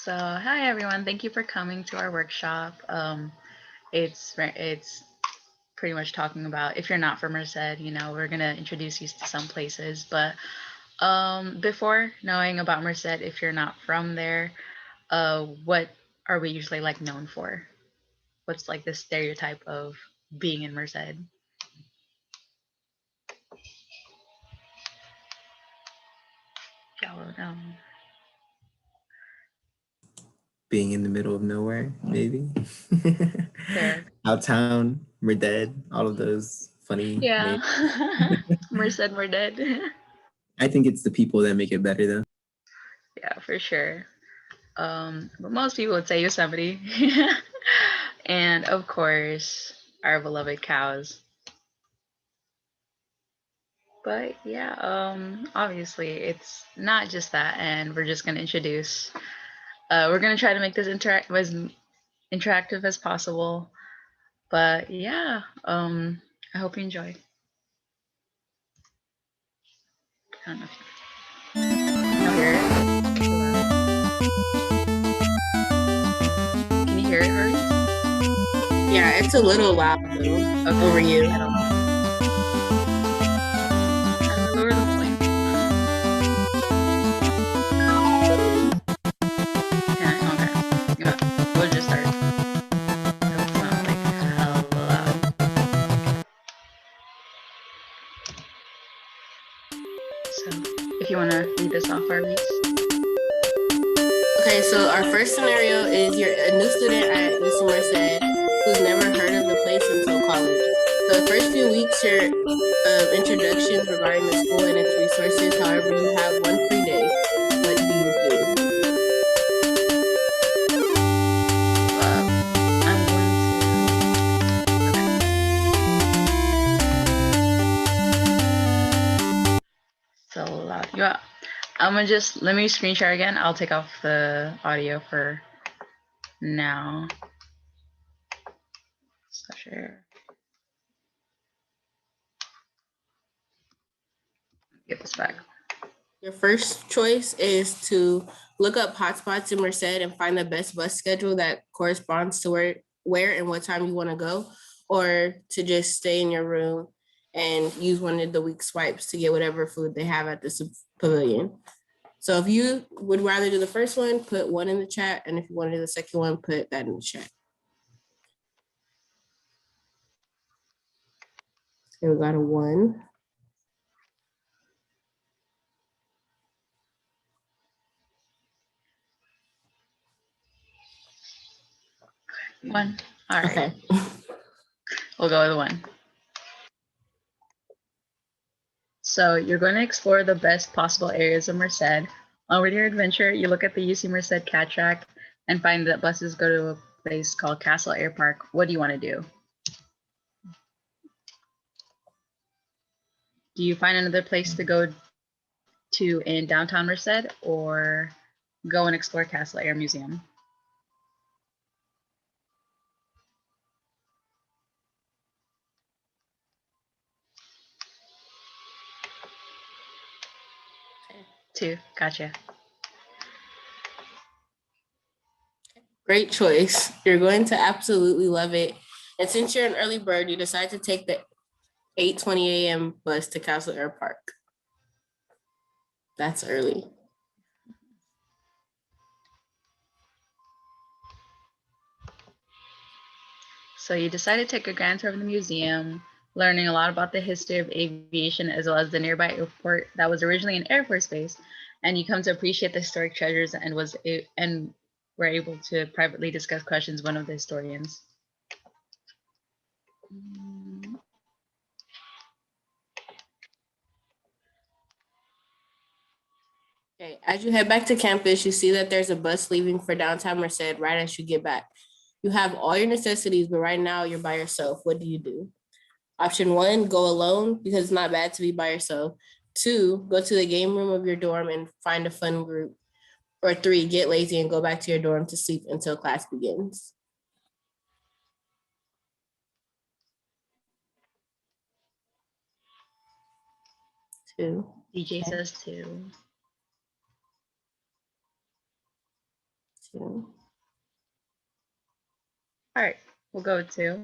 So, hi everyone. Thank you for coming to our workshop. It's pretty much talking about if you're not from Merced, we're gonna introduce you to some places. But before knowing about Merced, if you're not from there, what are we usually like known for? What's like the stereotype of being in Merced? Y'all know. Being in the middle of nowhere, maybe. Fair. Outtown, we're dead. All of those funny Yeah. names. Merced, we're dead. I think it's the people that make it better, though. Yeah, for sure. But most people would say Yosemite. And of course, our beloved cows. But yeah, obviously it's not just that, and we're just gonna introduce. We're gonna try to make this as interactive as possible. But yeah, I hope you enjoy. I don't know if you hear it. Can you hear it, Harvey? Yeah, it's a little loud though over you. I don't know. I'm gonna lower the volume. Yeah, okay. Yeah, we'll just start. It's not like hella loud. So, if you wanna read this off, Harvey. Okay, so our first scenario is you're a new student at UC Merced who's never heard of the place until college. So the first few weeks, your introductions regarding the school and its resources. However, you have one free day. What do you do? I'm going to. So loud. Yeah. I'm gonna just let me screen share again. I'll take off the audio for now. So share. Get this back. Your first choice is to look up hotspots in Merced and find the best bus schedule that corresponds to where and what time you want to go, or to just stay in your room and use one of the week swipes to get whatever food they have at the pavilion. So if you would rather do the first one, put one in the chat, and if you want to do the second one, put that in the chat. Okay, we got a 1. One. All right. Okay. We'll go with 1. So you're going to explore the best possible areas of Merced. On your adventure, you look at the UC Merced cat track and find that buses go to a place called Castle Air Park. What do you want to do? Do you find another place to go to in downtown Merced, or go and explore Castle Air Museum? Okay. 2. Gotcha. Great choice. You're going to absolutely love it. And since you're an early bird, you decide to take the 8:20 a.m. bus to Castle Air Park. That's early. So you decide to take a grand tour of the museum, learning a lot about the history of aviation as well as the nearby airport that was originally an Air Force base, and you come to appreciate the historic treasures and were able to privately discuss questions with one of the historians. Okay, as you head back to campus, you see that there's a bus leaving for downtown Merced right as you get back. You have all your necessities, but right now you're by yourself. What do you do? Option 1, go alone because it's not bad to be by yourself. 2, go to the game room of your dorm and find a fun group. Or 3, get lazy and go back to your dorm to sleep until class begins. 2. DJ says 2. All right, we'll go to.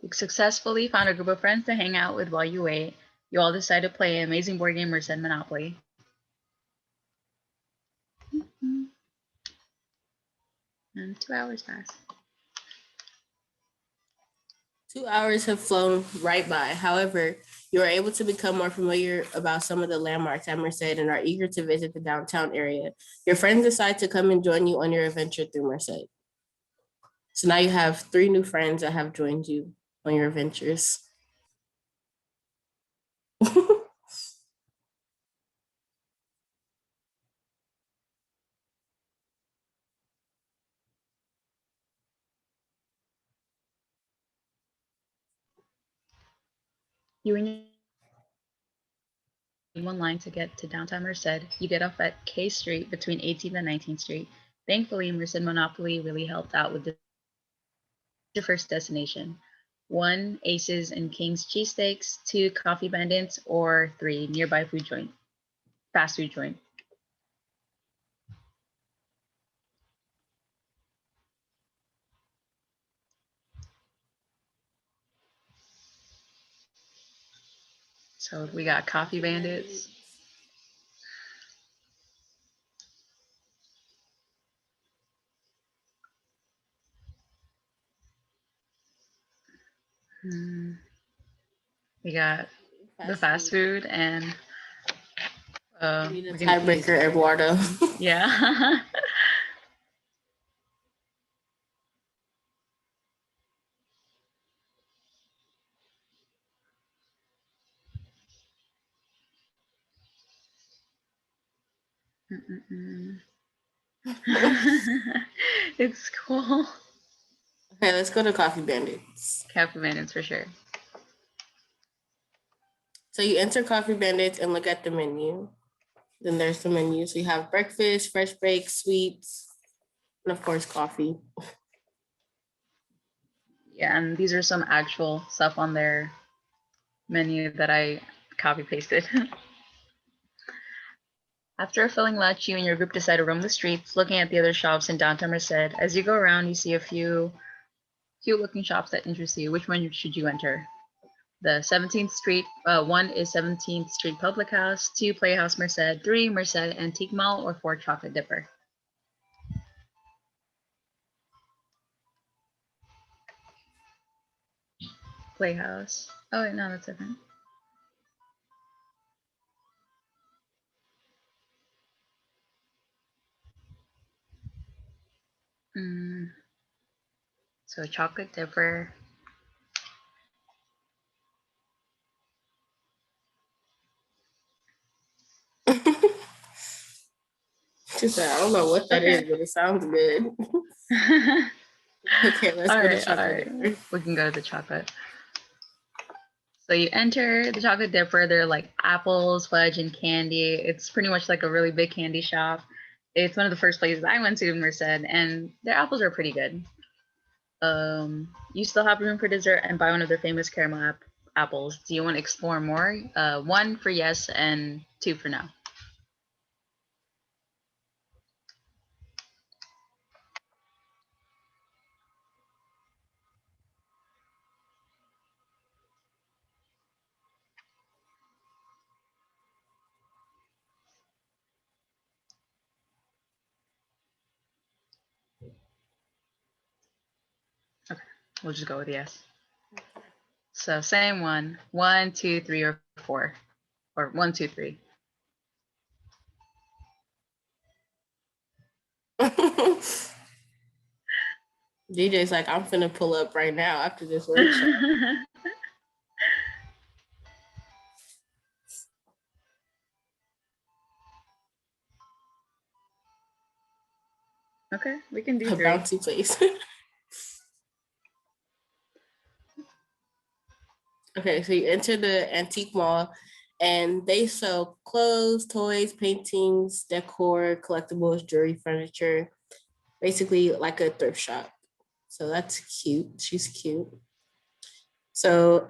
You successfully found a group of friends to hang out with while you wait. You all decide to play an amazing board game Merced Monopoly. And 2 hours pass. 2 hours have flown right by. However, you are able to become more familiar about some of the landmarks at Merced and are eager to visit the downtown area. Your friends decide to come and join you on your adventure through Merced. So now you have 3 new friends that have joined you on your adventures. You and one line to get to downtown Merced. You get off at K Street between 18th and 19th Street. Thankfully, Merced Monopoly really helped out with your first destination. 1, Aces and Kings cheesesteaks. 2, Coffee Bandits. Or 3, nearby food joint, fast food joint. So we got Coffee Bandits. We got the fast food and we need a tiebreaker, Eduardo. Yeah. It's cool. Okay, let's go to Coffee Bandits. Coffee Bandits for sure. So you enter Coffee Bandits and look at the menu. Then there's the menu. So you have breakfast, fresh bakes, sweets, and of course coffee. Yeah, and these are some actual stuff on their menu that I copy pasted. After a filling lunch, you and your group decide to roam the streets, looking at the other shops in downtown Merced. As you go around, you see a few cute looking shops that interest you. Which one should you enter? The 17th Street, 1 is 17th Street Public House, 2 Playhouse Merced, 3 Merced Antique Mall, or 4 Chocolate Dipper. Playhouse. Oh wait, no, that's different. So Chocolate Dipper. She said, I don't know what that is, but it sounds good. Okay, let's go to Chocolate Dipper. We can go to the chocolate. So you enter the Chocolate Dipper. They're like apples, fudge, and candy. It's pretty much like a really big candy shop. It's one of the first places I went to in Merced, and their apples are pretty good. You still have room for dessert and buy one of their famous caramel apples. Do you want to explore more? 1 for yes and 2 for no. Okay, we'll just go with yes. So same one. 1, 2, 3, or 4. Or 1, 2, 3. DJ's like, I'm finna pull up right now after this workshop. Okay, we can do A 3. bouncy place. Okay, so you enter the antique mall and they sell clothes, toys, paintings, decor, collectibles, jewelry, furniture, basically like a thrift shop. So that's cute. She's cute. So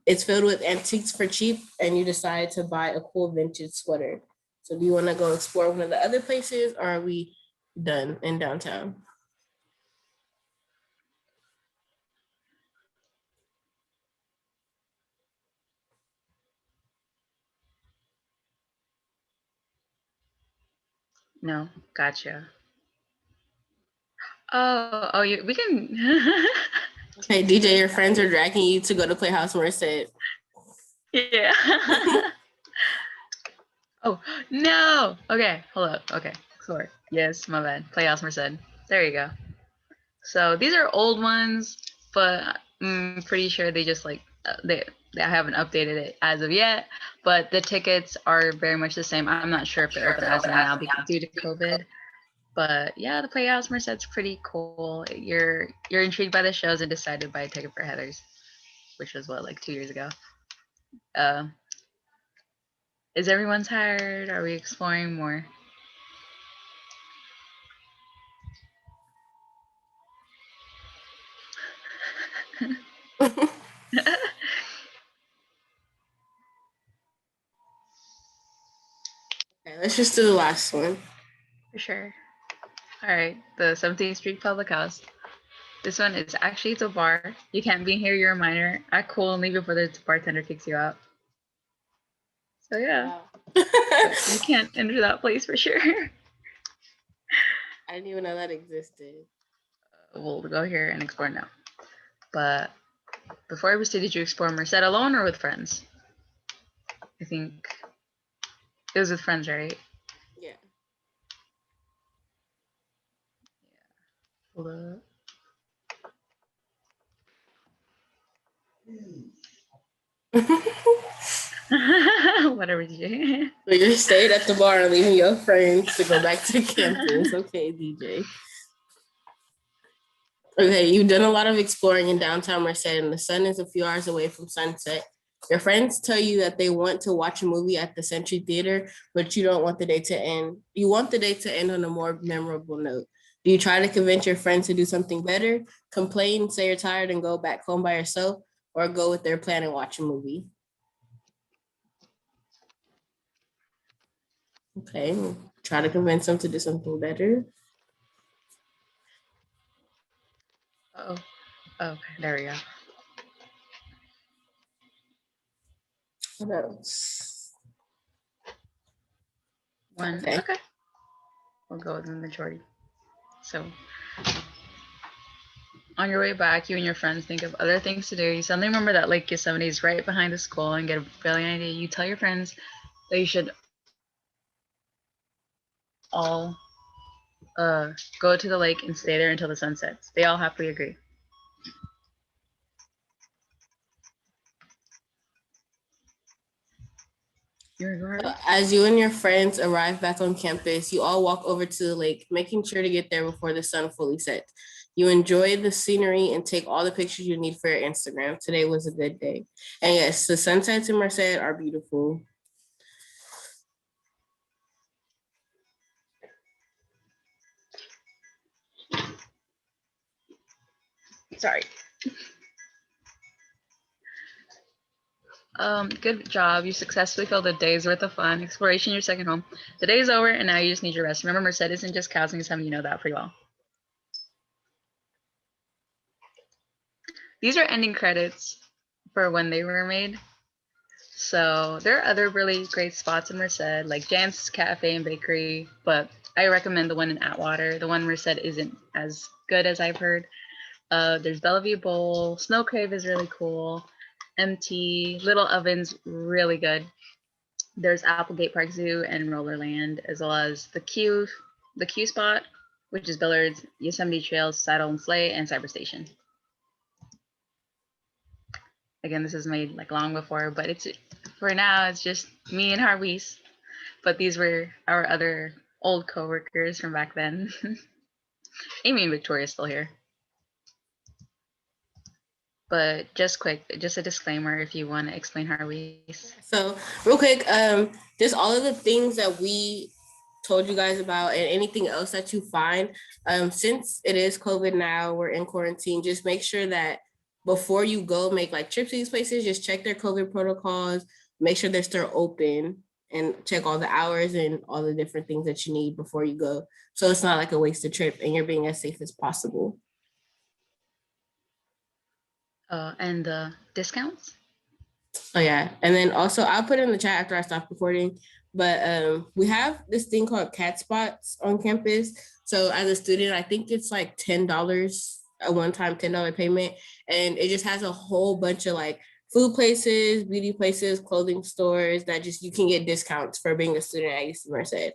it's filled with antiques for cheap, and you decide to buy a cool vintage sweater. So do you want to go explore one of the other places, or are we done in downtown? No, gotcha. Oh, we can. Hey, DJ, your friends are dragging you to go to Playhouse Merced. Yeah. Oh, no. Okay, hold up. Okay, sorry. Yes, my bad. Playhouse Merced. There you go. So these are old ones, but I'm pretty sure they just like they haven't updated it as of yet. But the tickets are very much the same. I'm not sure if they're open as of now because due to COVID. But yeah, the Playhouse Merced's pretty cool. You're intrigued by the shows and decided to buy a ticket for Heather's, which was what, like 2 years ago. Uh, is everyone tired? Are we exploring more? Okay, let's just do the last one. For sure. All right, the 17th Street Public House. This one is actually it's a bar. You can't be here. You're a minor. Act cool and leave before the bartender kicks you out. So yeah, Wow. but you can't enter that place for sure. I didn't even know that existed. We'll go here and explore now. But before I was did you explore Merced alone or with friends? I think it was with friends, right? Yeah. Hold up. Whatever, DJ. So you're staying at the bar and leaving your friends to go back to campus. Okay, DJ. Okay, you've done a lot of exploring in downtown Merced, and the sun is a few hours away from sunset. Your friends tell you that they want to watch a movie at the Century Theater, but you don't want the day to end. You want the day to end on a more memorable note. Do you try to convince your friends to do something better, complain, say you're tired, and go back home by yourself, or go with their plan and watch a movie? Okay, try to convince them to do something better. Oh, okay, there we go. What else? One. Okay. Okay. We'll go with the majority. So on your way back, you and your friends think of other things to do. You suddenly remember that Lake Yosemite is right behind the school and get a brilliant idea. You tell your friends that you should all go to the lake and stay there until the sun sets. They all happily agree. As you and your friends arrive back on campus, you all walk over to the lake, making sure to get there before the sun fully sets. You enjoy the scenery and take all the pictures you need for your Instagram. Today was a good day. And yes, the sunsets in Merced are beautiful. Sorry. Good job. You successfully filled a day's worth of fun. Exploration, your second home. The day is over, and now you just need your rest. Remember, Merced isn't just cows and some. You know that pretty well. These are ending credits for when they were made. So there are other really great spots in Merced, like Jan's Cafe and Bakery, but I recommend the one in Atwater. The one in Merced isn't as good as I've heard. There's Bellevue Bowl. Snow Crave is really cool. MT, Little Oven's really good. There's Applegate Park Zoo and Rollerland, as well as the Q spot, which is Billard's, Yosemite Trails, Saddle and Sleigh, and Cyber Station. Again, this is made like long before, but it's for now it's just me and Harwees. But these were our other old coworkers from back then. Amy and Victoria is still here. But just quick, just a disclaimer if you want to explain Harwees. So real quick, just all of the things that we told you guys about and anything else that you find. Since it is COVID now, we're in quarantine, just make sure that before you go make like trips to these places, just check their COVID protocols, make sure they're still open. and check all the hours and all the different things that you need before you go. So it's not like a wasted trip and you're being as safe as possible. And the discounts? Oh yeah. And then also I'll put it in the chat after I stop recording. But we have this thing called cat spots on campus. So as a student, I think it's like $10 a one-time $10 payment. And it just has a whole bunch of like food places, beauty places, clothing stores that just you can get discounts for being a student at UC Merced.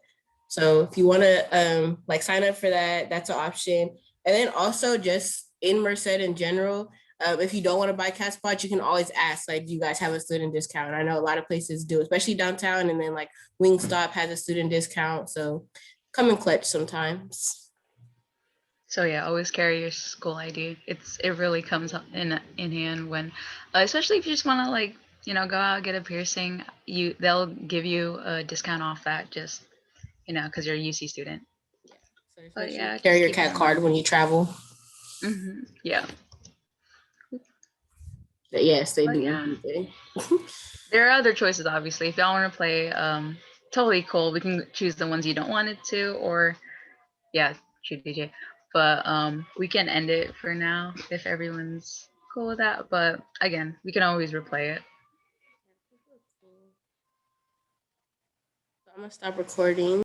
So if you want to like sign up for that, that's an option. And then also just in Merced in general, if you don't want to buy cat spots, you can always ask, like, do you guys have a student discount? I know a lot of places do, especially downtown. And then like Wingstop has a student discount. So come in clutch sometimes. So yeah, always carry your school ID. It really comes in hand when, especially if you just want to like go out get a piercing. They'll give you a discount off that just because you're a UC student. So But yeah, carry just your keep cat that in card mind. when you travel. Yeah. But yes, they But do yeah, everything. there are other choices. Obviously, if y'all want to play, totally cool. We can choose the ones you don't want it to, or yeah, shoot DJ. But we can end it for now if everyone's cool with that. But again, we can always replay it. I'm gonna stop recording.